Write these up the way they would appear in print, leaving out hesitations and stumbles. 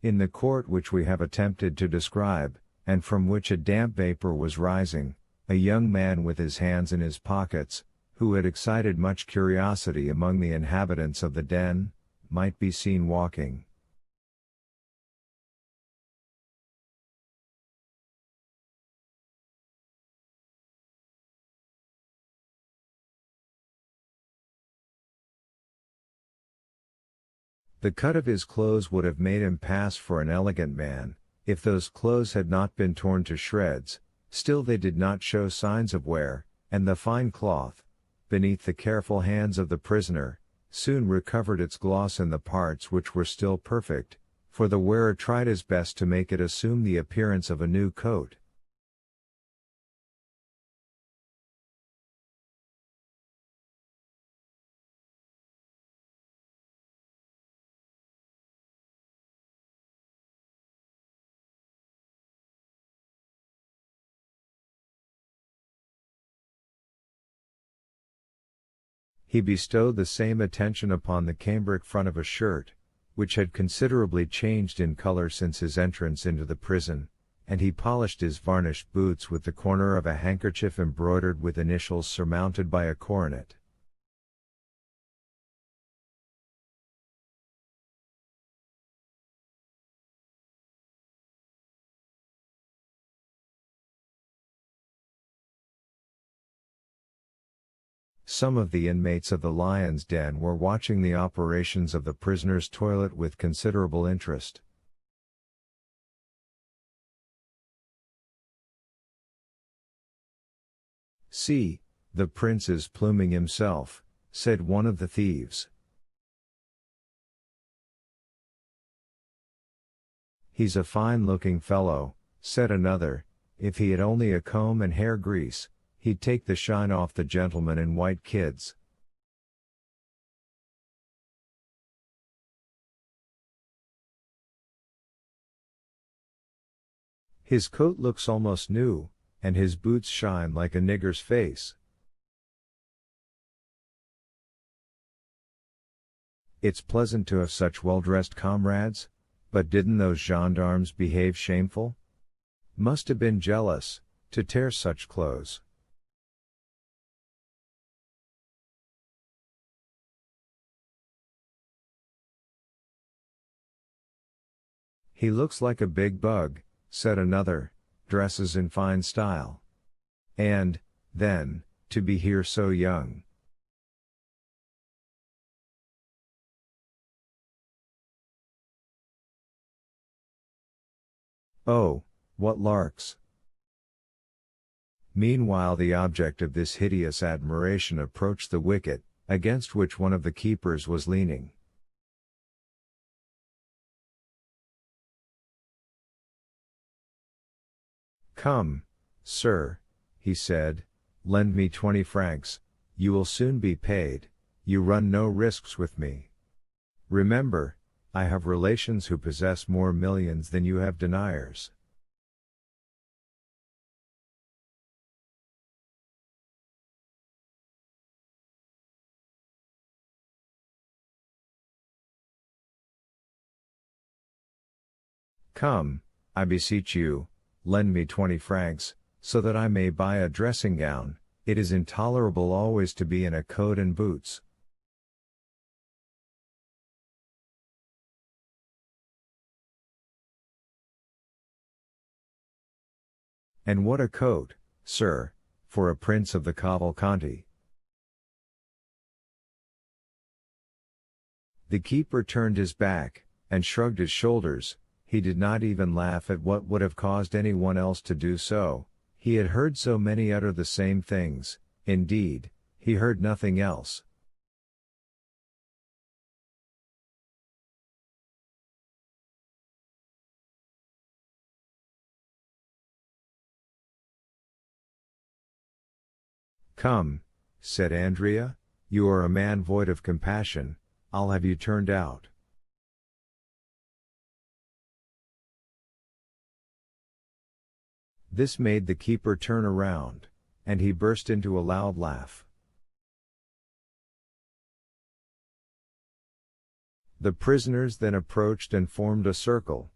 In the court which we have attempted to describe, and from which a damp vapor was rising, a young man with his hands in his pockets, who had excited much curiosity among the inhabitants of the den, might be seen walking. The cut of his clothes would have made him pass for an elegant man, if those clothes had not been torn to shreds, still they did not show signs of wear, and the fine cloth, beneath the careful hands of the prisoner, soon recovered its gloss in the parts which were still perfect, for the wearer tried his best to make it assume the appearance of a new coat. He bestowed the same attention upon the cambric front of a shirt, which had considerably changed in color since his entrance into the prison, and he polished his varnished boots with the corner of a handkerchief embroidered with initials surmounted by a coronet. Some of the inmates of the lion's den were watching the operations of the prisoner's toilet with considerable interest. "See, the prince is pluming himself," said one of the thieves. "He's a fine-looking fellow," said another. "If he had only a comb and hair grease, he'd take the shine off the gentleman in white kids." "His coat looks almost new, and his boots shine like a nigger's face." "It's pleasant to have such well-dressed comrades, but didn't those gendarmes behave shameful? Must have been jealous, to tear such clothes." "He looks like a big bug," said another, "dresses in fine style. And, then, to be here so young." "Oh, what larks!" Meanwhile the object of this hideous admiration approached the wicket, against which one of the keepers was leaning. "Come, sir," he said, "lend me 20 francs, you will soon be paid, you run no risks with me. Remember, I have relations who possess more millions than you have deniers." "Come, I beseech you, lend me 20 francs, so that I may buy a dressing gown, it is intolerable always to be in a coat and boots." "And what a coat, sir, for a prince of the Cavalcanti." The keeper turned his back, and shrugged his shoulders. He did not even laugh at what would have caused anyone else to do so. He had heard so many utter the same things, indeed, he heard nothing else. "Come," said Andrea, "you are a man void of compassion, I'll have you turned out." This made the keeper turn around, and he burst into a loud laugh. The prisoners then approached and formed a circle.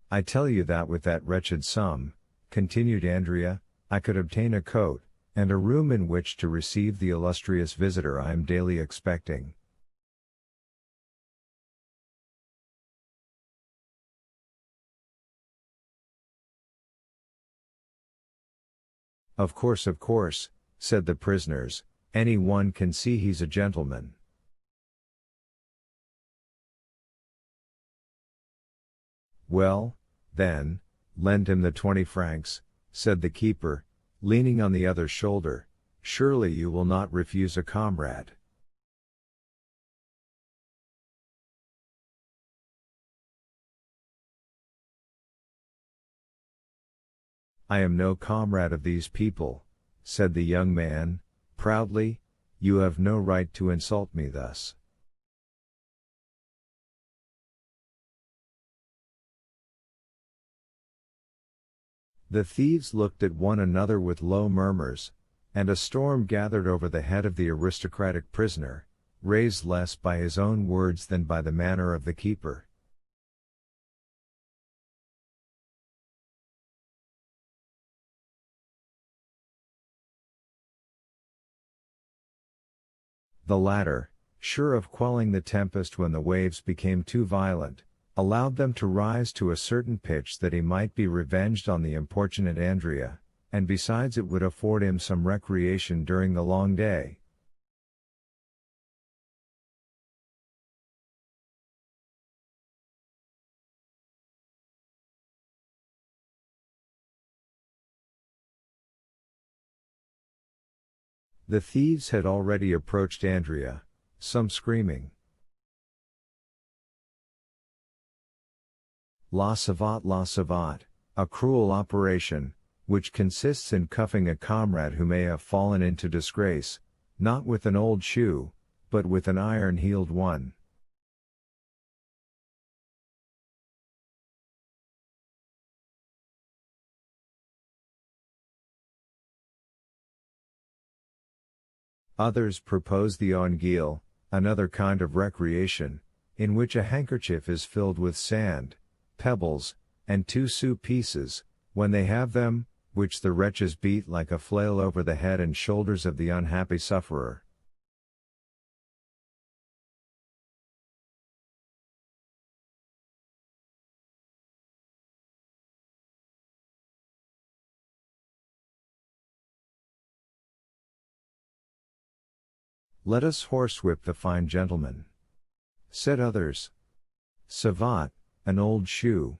"I tell you that with that wretched sum," continued Andrea, "I could obtain a coat, and a room in which to receive the illustrious visitor I am daily expecting." Of course," said the prisoners, "any one can see he's a gentleman." "Well, then, lend him the 20 francs, said the keeper, leaning on the other's shoulder. "Surely you will not refuse a comrade." "I am no comrade of these people," said the young man, proudly. "You have no right to insult me thus." The thieves looked at one another with low murmurs, and a storm gathered over the head of the aristocratic prisoner, raised less by his own words than by the manner of the keeper. The latter, sure of quelling the tempest when the waves became too violent, allowed them to rise to a certain pitch that he might be revenged on the importunate Andrea, and besides it would afford him some recreation during the long day. The thieves had already approached Andrea, some screaming, "La savate, a cruel operation, which consists in cuffing a comrade who may have fallen into disgrace, not with an old shoe, but with an iron-heeled one." Others proposed the onguille, another kind of recreation, in which a handkerchief is filled with sand, pebbles, and 2 sou pieces, when they have them, which the wretches beat like a flail over the head and shoulders of the unhappy sufferer. "Let us horsewhip the fine gentleman," said others. "Savate, an old shoe."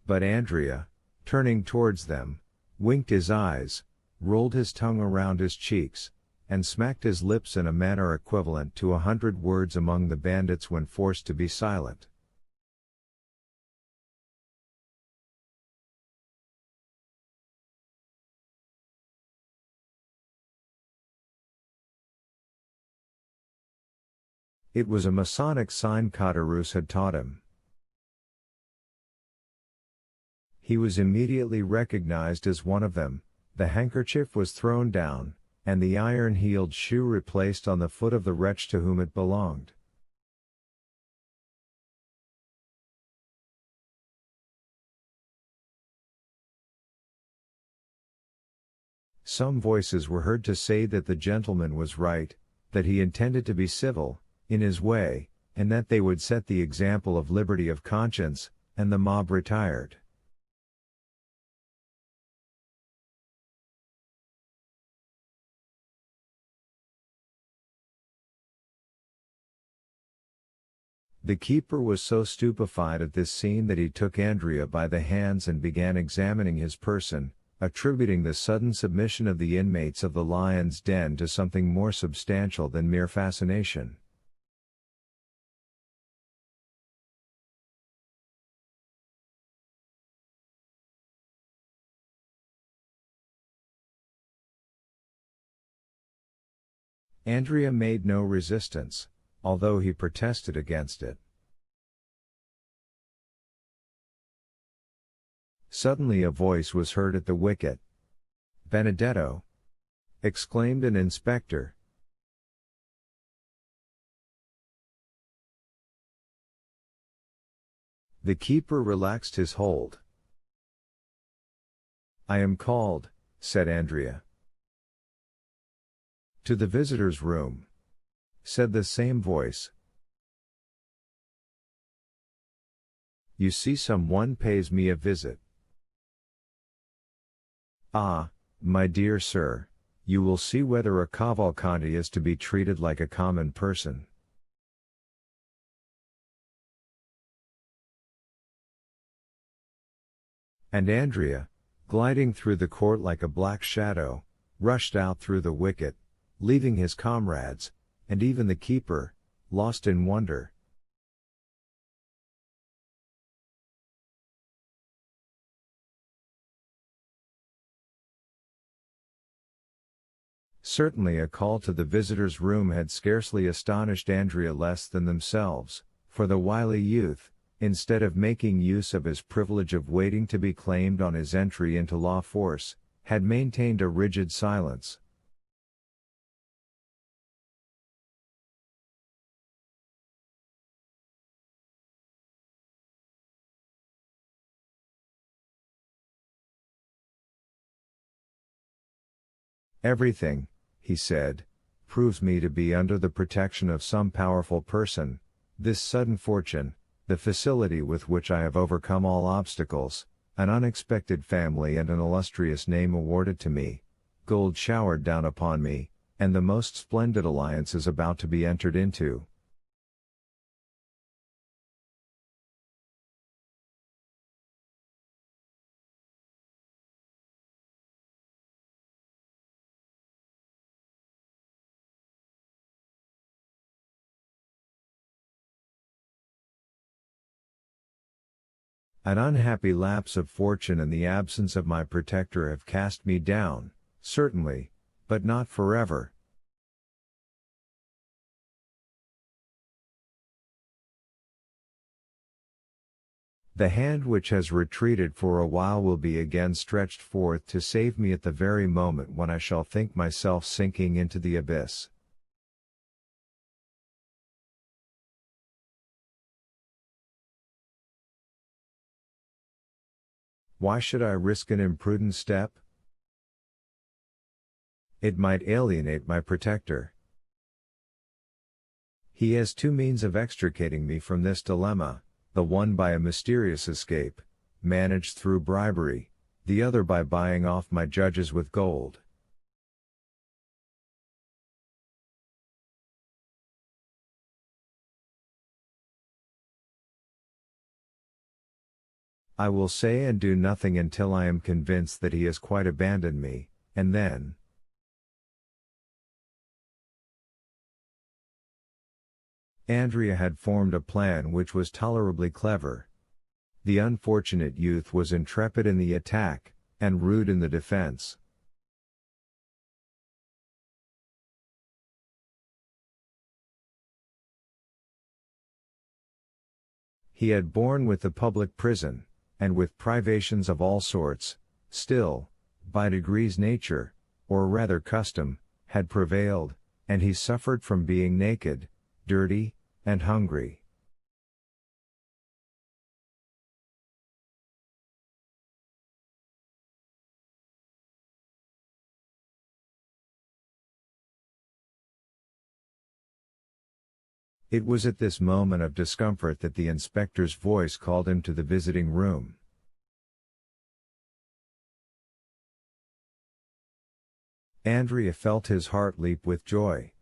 But Andrea, turning towards them, winked his eyes, rolled his tongue around his cheeks, and smacked his lips in a manner equivalent to 100 words among the bandits when forced to be silent. It was a Masonic sign Caderousse had taught him. He was immediately recognized as one of them, the handkerchief was thrown down, and the iron-heeled shoe replaced on the foot of the wretch to whom it belonged. Some voices were heard to say that the gentleman was right, that he intended to be civil, in his way, and that they would set the example of liberty of conscience, and the mob retired. The keeper was so stupefied at this scene that he took Andrea by the hands and began examining his person, attributing the sudden submission of the inmates of the lion's den to something more substantial than mere fascination. Andrea made no resistance, although he protested against it. Suddenly a voice was heard at the wicket, Benedetto! Exclaimed an inspector. The keeper relaxed his hold. I am called, said Andrea. To the visitor's room, said the same voice. You see, someone pays me a visit. Ah, my dear sir, you will see whether a Cavalcanti is to be treated like a common person. And Andrea, gliding through the court like a black shadow, rushed out through the wicket, leaving his comrades, and even the keeper, lost in wonder. Certainly a call to the visitor's room had scarcely astonished Andrea less than themselves, for the wily youth, instead of making use of his privilege of waiting to be claimed on his entry into law force, had maintained a rigid silence. Everything, he said, proves me to be under the protection of some powerful person. This sudden fortune, the facility with which I have overcome all obstacles, an unexpected family and an illustrious name awarded to me, gold showered down upon me, and the most splendid alliance is about to be entered into. An unhappy lapse of fortune and the absence of my protector have cast me down, certainly, but not forever. The hand which has retreated for a while will be again stretched forth to save me at the very moment when I shall think myself sinking into the abyss. Why should I risk an imprudent step? It might alienate my protector. He has two means of extricating me from this dilemma, the one by a mysterious escape, managed through bribery, the other by buying off my judges with gold. I will say and do nothing until I am convinced that he has quite abandoned me, and then. Andrea had formed a plan which was tolerably clever. The unfortunate youth was intrepid in the attack, and rude in the defense. He had borne with the public prison, and with privations of all sorts, still, by degrees nature, or rather custom, had prevailed, and he suffered from being naked, dirty, and hungry. It was at this moment of discomfort that the inspector's voice called him to the visiting room. Andrea felt his heart leap with joy.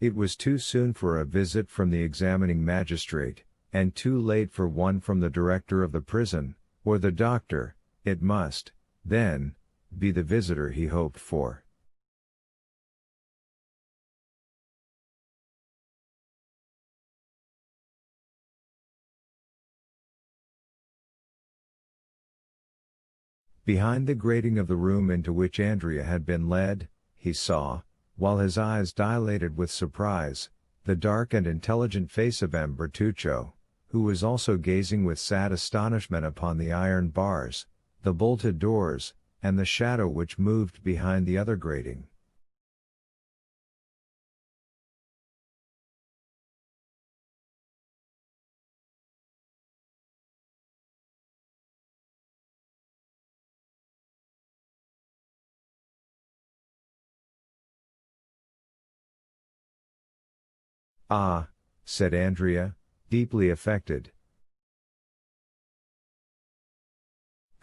It was too soon for a visit from the examining magistrate, and too late for one from the director of the prison, or the doctor. It must, then, be the visitor he hoped for. Behind the grating of the room into which Andrea had been led, he saw, while his eyes dilated with surprise, the dark and intelligent face of M. Bertuccio, who was also gazing with sad astonishment upon the iron bars, the bolted doors, and the shadow which moved behind the other grating. "Ah," said Andrea, deeply affected.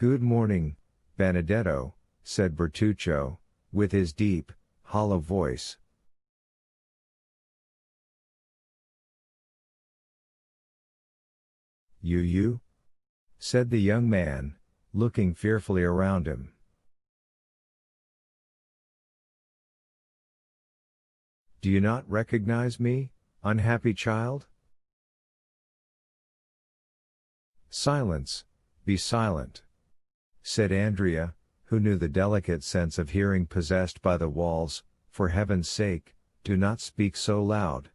"Good morning, Benedetto," said Bertuccio, with his deep, hollow voice. You? said the young man, looking fearfully around him. "Do you not recognize me, unhappy child?" "Silence, be silent," said Andrea, who knew the delicate sense of hearing possessed by the walls. "For heaven's sake, do not speak so loud."